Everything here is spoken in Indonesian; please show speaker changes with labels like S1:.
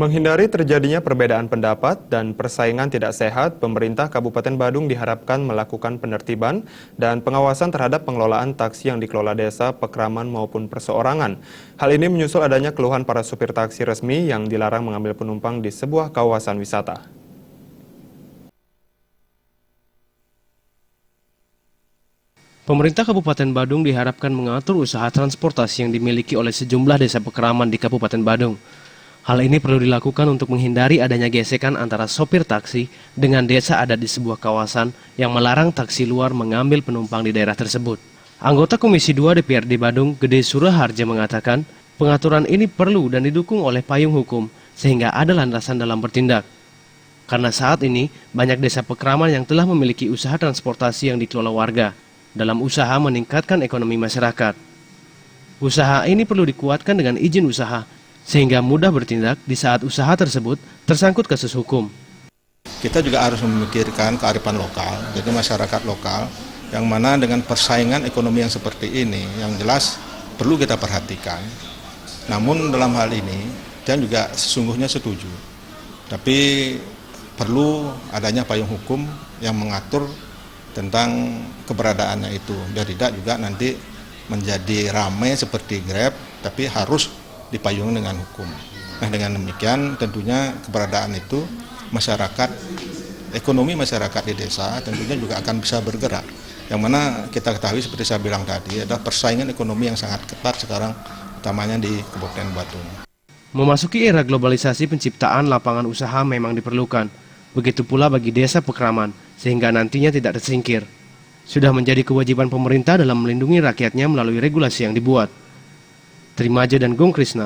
S1: Menghindari terjadinya perbedaan pendapat dan persaingan tidak sehat, pemerintah Kabupaten Badung diharapkan melakukan penertiban dan pengawasan terhadap pengelolaan taksi yang dikelola desa, pekraman maupun perseorangan. Hal ini menyusul adanya keluhan para supir taksi resmi yang dilarang mengambil penumpang di sebuah kawasan wisata.
S2: Pemerintah Kabupaten Badung diharapkan mengatur usaha transportasi yang dimiliki oleh sejumlah desa pekraman di Kabupaten Badung. Hal ini perlu dilakukan untuk menghindari adanya gesekan antara sopir taksi dengan desa adat di sebuah kawasan yang melarang taksi luar mengambil penumpang di daerah tersebut. Anggota Komisi 2 DPRD Badung, Gede Suraharja mengatakan, pengaturan ini perlu dan didukung oleh payung hukum sehingga ada landasan dalam bertindak. Karena saat ini banyak desa pekraman yang telah memiliki usaha transportasi yang dikelola warga dalam usaha meningkatkan ekonomi masyarakat. Usaha ini perlu dikuatkan dengan izin usaha sehingga mudah bertindak di saat usaha tersebut tersangkut kasus hukum.
S3: Kita juga harus memikirkan kearifan lokal, jadi masyarakat lokal, yang mana dengan persaingan ekonomi yang seperti ini, yang jelas perlu kita perhatikan. Namun dalam hal ini, dan juga sesungguhnya setuju, tapi perlu adanya payung hukum yang mengatur tentang keberadaannya itu, biar tidak juga nanti menjadi ramai seperti Grab, tapi harus dipayungi dengan hukum. Nah, dengan demikian tentunya keberadaan itu masyarakat, ekonomi masyarakat di desa tentunya juga akan bisa bergerak. Yang mana kita ketahui seperti saya bilang tadi adalah persaingan ekonomi yang sangat ketat sekarang, utamanya di Kabupaten Badung.
S2: Memasuki era globalisasi, penciptaan lapangan usaha memang diperlukan. Begitu pula bagi desa pekraman, sehingga nantinya tidak tersingkir. Sudah menjadi kewajiban pemerintah dalam melindungi rakyatnya melalui regulasi yang dibuat. Trimaja dan Gong Krisna.